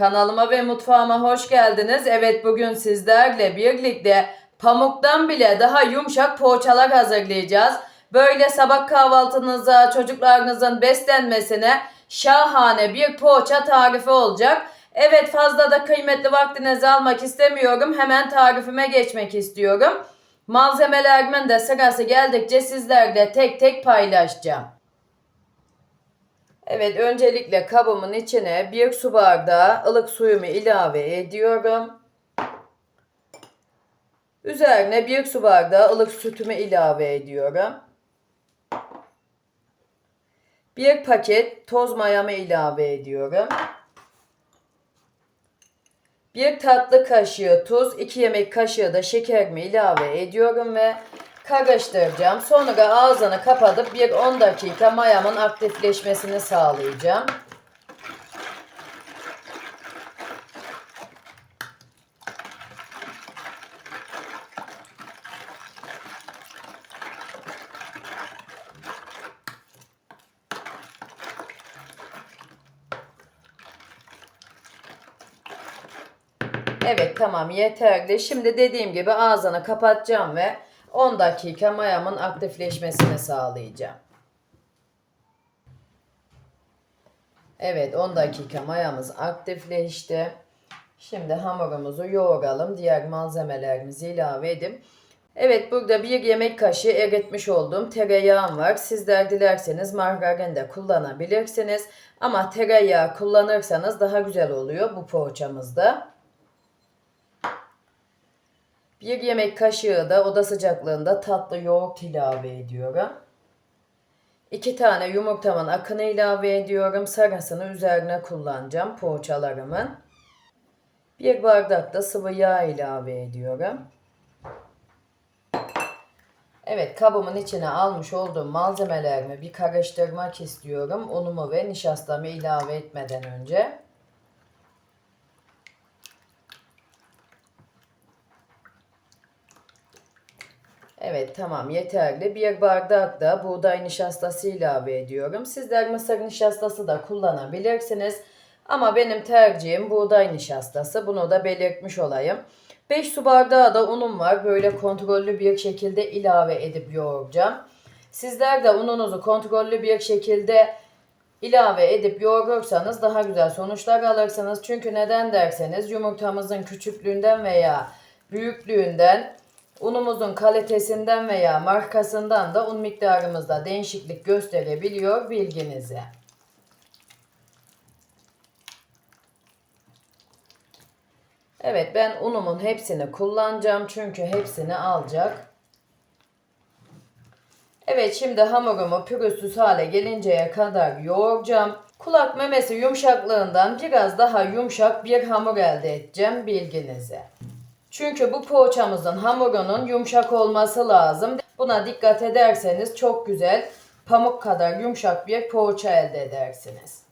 Kanalıma ve mutfağıma hoş geldiniz. Evet, bugün sizlerle birlikte pamuktan bile daha yumuşak poğaçalar hazırlayacağız. Böyle sabah kahvaltınıza, çocuklarınızın beslenmesine şahane bir poğaça tarifi olacak. Evet, fazla da kıymetli vaktinizi almak istemiyorum. Hemen tarifime geçmek istiyorum. Malzemelerimin de sırası geldikçe sizlerle tek tek paylaşacağım. Evet, öncelikle kabımın içine 1 su bardağı ılık suyumu ilave ediyorum. Üzerine 1 su bardağı ılık sütümü ilave ediyorum. 1 paket toz mayamı ilave ediyorum. 1 tatlı kaşığı tuz, 2 yemek kaşığı da şekerimi ilave ediyorum ve karıştıracağım. Sonra ağzını kapatıp bir 10 dakika mayamın aktifleşmesini sağlayacağım. Evet, tamam, yeterli. Şimdi dediğim gibi ağzını kapatacağım ve 10 dakika mayamın aktifleşmesini sağlayacağım. Evet, 10 dakika mayamız aktifleşti. Şimdi hamurumuzu yoğuralım. Diğer malzemelerimizi ilave edip. Evet, burada 1 yemek kaşığı eritmiş olduğum tereyağım var. Sizler dilerseniz margarin de kullanabilirsiniz. Ama tereyağı kullanırsanız daha güzel oluyor bu poğaçamızda. 1 yemek kaşığı da oda sıcaklığında tatlı yoğurt ilave ediyorum. 2 tane yumurtamın akını ilave ediyorum. Sarısını üzerine kullanacağım poğaçalarımın. 1 bardak da sıvı yağ ilave ediyorum. Evet, kabımın içine almış olduğum malzemelerimi bir karıştırmak istiyorum. Unumu ve nişastamı ilave etmeden önce. Evet, tamam, yeterli. 1 bardak da buğday nişastası ilave ediyorum. Sizler mısır nişastası da kullanabilirsiniz. Ama benim tercihim buğday nişastası. Bunu da belirtmiş olayım. 5 su bardağı da unum var. Böyle kontrollü bir şekilde ilave edip yoğuracağım. Sizler de ununuzu kontrollü bir şekilde ilave edip yoğurursanız daha güzel sonuçlar alırsınız. Çünkü neden derseniz yumurtamızın küçüklüğünden veya büyüklüğünden, unumuzun kalitesinden veya markasından da un miktarımızda değişiklik gösterebiliyor, bilginize. Evet, ben unumun hepsini kullanacağım çünkü hepsini alacak. Evet, şimdi hamurumu pürüzsüz hale gelinceye kadar yoğuracağım. Kulak memesi yumuşaklığından biraz daha yumuşak bir hamur elde edeceğim, bilginize. Çünkü bu poğaçamızın hamurunun yumuşak olması lazım. Buna dikkat ederseniz çok güzel, pamuk kadar yumuşak bir poğaça elde edersiniz.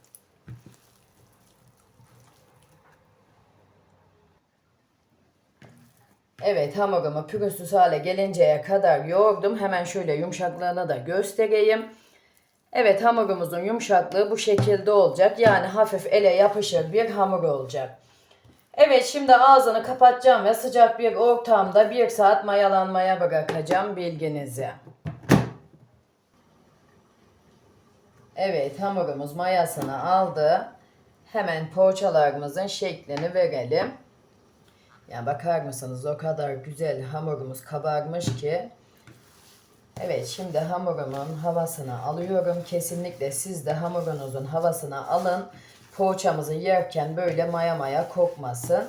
Evet, hamurumu pürüzsüz hale gelinceye kadar yoğurdum. Hemen şöyle yumuşaklığını da göstereyim. Evet, hamurumuzun yumuşaklığı bu şekilde olacak. Yani hafif ele yapışır bir hamur olacak. Evet, şimdi ağzını kapatacağım ve sıcak bir ortamda 1 saat mayalanmaya bırakacağım, bilginize. Evet, hamurumuz mayasını aldı. Hemen poğaçalarımızın şeklini verelim. Ya bakar mısınız, o kadar güzel hamurumuz kabarmış ki. Evet, şimdi hamurumun havasını alıyorum. Kesinlikle siz de hamurunuzun havasını alın. Poğaçamızı yerken böyle maya maya kokmasın.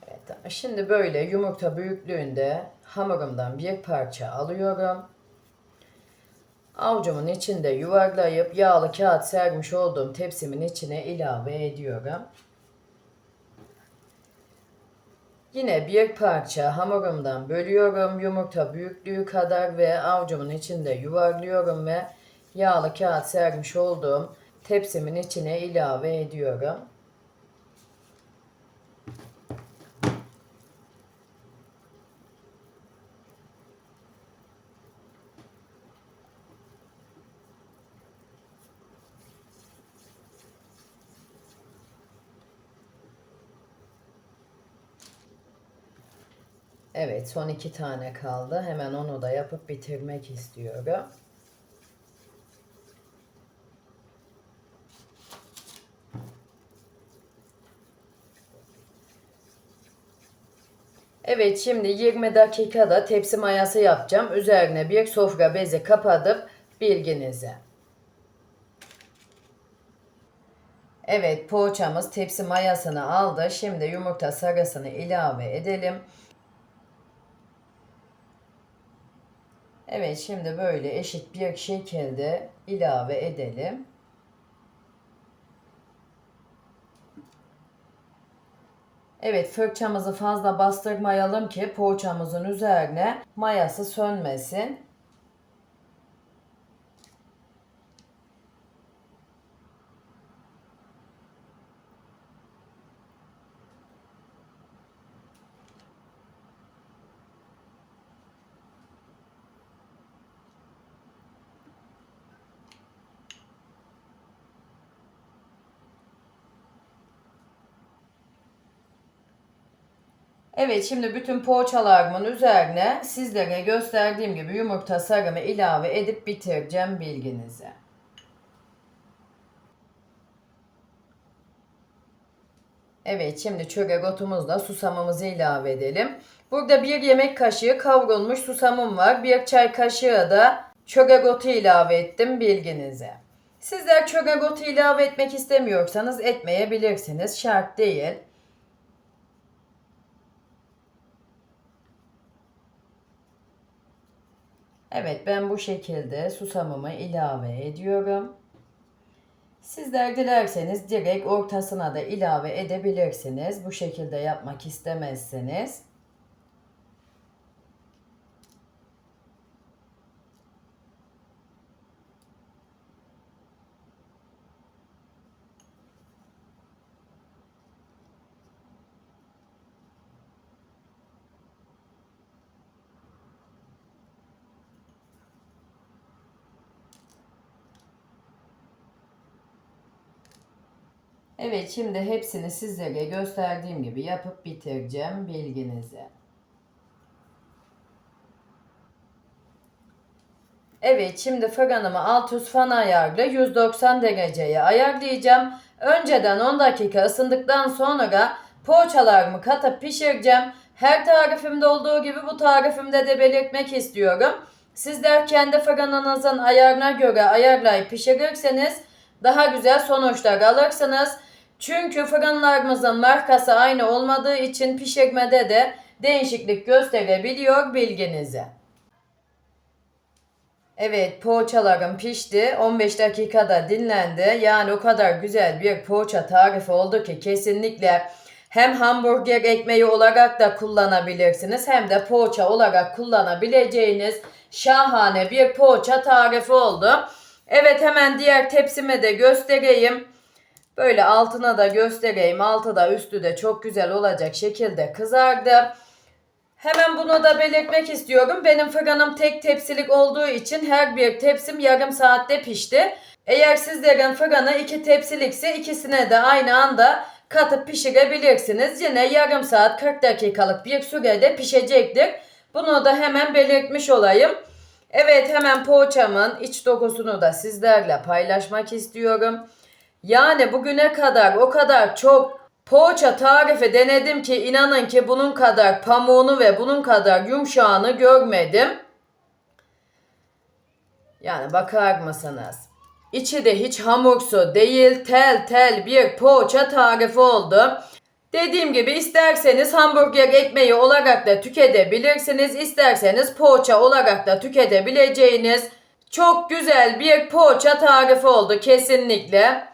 Evet, şimdi böyle yumurta büyüklüğünde hamurumdan bir parça alıyorum. Avucumun içinde yuvarlayıp yağlı kağıt sermiş olduğum tepsimin içine ilave ediyorum. Yine bir parça hamurumdan bölüyorum yumurta büyüklüğü kadar ve avucumun içinde yuvarlıyorum ve yağlı kağıt sermiş olduğum tepsimin içine ilave ediyorum. Evet, son 2 tane kaldı. Hemen onu da yapıp bitirmek istiyorum. Evet, şimdi 20 dakikada tepsi mayası yapacağım. Üzerine bir sofra bezi kapatıp bilginize. Evet, poğaçamız tepsi mayasını aldı. Şimdi yumurta sarısını ilave edelim. Evet, şimdi böyle eşit bir şekilde ilave edelim. Evet, fırçamızı fazla bastırmayalım ki poğaçamızın üzerine mayası sönmesin. Evet, şimdi bütün poğaçalarımın üzerine sizlere gösterdiğim gibi yumurta sarımı ilave edip bitireceğim bilginize. Evet, şimdi çörek otumuzla susamımızı ilave edelim. Burada bir yemek kaşığı kavrulmuş susamım var. Bir çay kaşığı da çörek otu ilave ettim bilginize. Sizler çörek otu ilave etmek istemiyorsanız etmeyebilirsiniz. Şart değil. Evet, ben bu şekilde susamımı ilave ediyorum. Sizler dilerseniz direkt ortasına da ilave edebilirsiniz. Bu şekilde yapmak istemezseniz. Evet, şimdi hepsini sizlere gösterdiğim gibi yapıp bitireceğim bilginize. Evet, şimdi fırınımı alt üst fan ayarlı 190 dereceye ayarlayacağım. Önceden 10 dakika ısındıktan sonra poğaçalarımı katıp pişireceğim. Her tarifimde olduğu gibi bu tarifimde de belirtmek istiyorum. Sizler kendi fırınınızın ayarına göre ayarlayıp pişirirseniz daha güzel sonuçlar alırsınız. Çünkü fırınlarımızın markası aynı olmadığı için pişirmede de değişiklik gösterebiliyor bilginize. Evet, poğaçalarım pişti. 15 dakikada dinlendi. Yani o kadar güzel bir poğaça tarifi oldu ki kesinlikle hem hamburger ekmeği olarak da kullanabilirsiniz hem de poğaça olarak kullanabileceğiniz şahane bir poğaça tarifi oldu. Evet, hemen diğer tepsime de göstereyim. Böyle altına da göstereyim. Altı da üstü de çok güzel olacak şekilde kızardı. Hemen bunu da belirtmek istiyorum. Benim fırınım tek tepsilik olduğu için her bir tepsim yarım saatte pişti. Eğer sizlerin fırını 2 tepsilikse ikisine de aynı anda katıp pişirebilirsiniz. Yine yarım saat 40 dakikalık bir sürede pişecektir. Bunu da hemen belirtmiş olayım. Evet, hemen poğaçamın iç dokusunu da sizlerle paylaşmak istiyorum. Yani bugüne kadar o kadar çok poğaça tarifi denedim ki inanın ki bunun kadar pamuğunu ve bunun kadar yumuşağını görmedim. Yani bakar mısınız? İçi de hiç hamursu değil, tel tel bir poğaça tarifi oldu. Dediğim gibi isterseniz hamburger ekmeği olarak da tüketebilirsiniz. İsterseniz poğaça olarak da tüketebileceğiniz çok güzel bir poğaça tarifi oldu kesinlikle.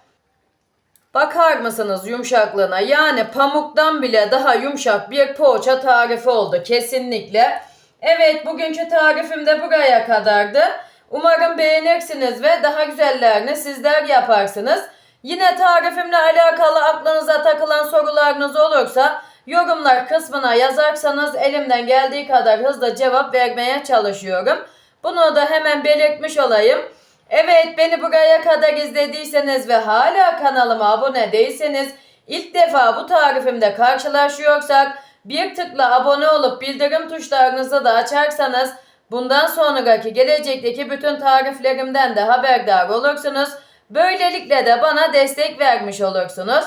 Bakar mısınız yumuşaklığına? Yani pamuktan bile daha yumuşak bir poğaça tarifi oldu kesinlikle. Evet, bugünkü tarifim de buraya kadardı. Umarım beğenirsiniz ve daha güzellerini sizler yaparsınız. Yine tarifimle alakalı aklınıza takılan sorularınız olursa yorumlar kısmına yazarsanız elimden geldiği kadar hızlı cevap vermeye çalışıyorum. Bunu da hemen belirtmiş olayım. Evet, beni buraya kadar izlediyseniz ve hala kanalıma abone değilseniz ilk defa bu tarifimde karşılaşıyorsak Bir tıkla abone olup bildirim tuşlarınızı da açarsanız bundan sonraki gelecekteki bütün tariflerimden de haberdar olursunuz. Böylelikle de bana destek vermiş olursunuz.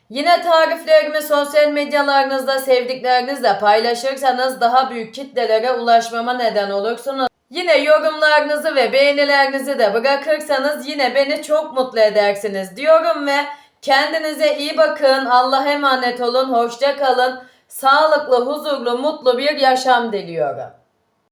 Yine tariflerimi sosyal medyalarınızda sevdiklerinizle paylaşırsanız daha büyük kitlelere ulaşmama neden olursunuz. Yine yorumlarınızı ve beğenilerinizi de bırakırsanız yine beni çok mutlu edersiniz diyorum ve kendinize iyi bakın. Allah'a emanet olun. Hoşça kalın. Sağlıklı, huzurlu, mutlu bir yaşam diliyorum.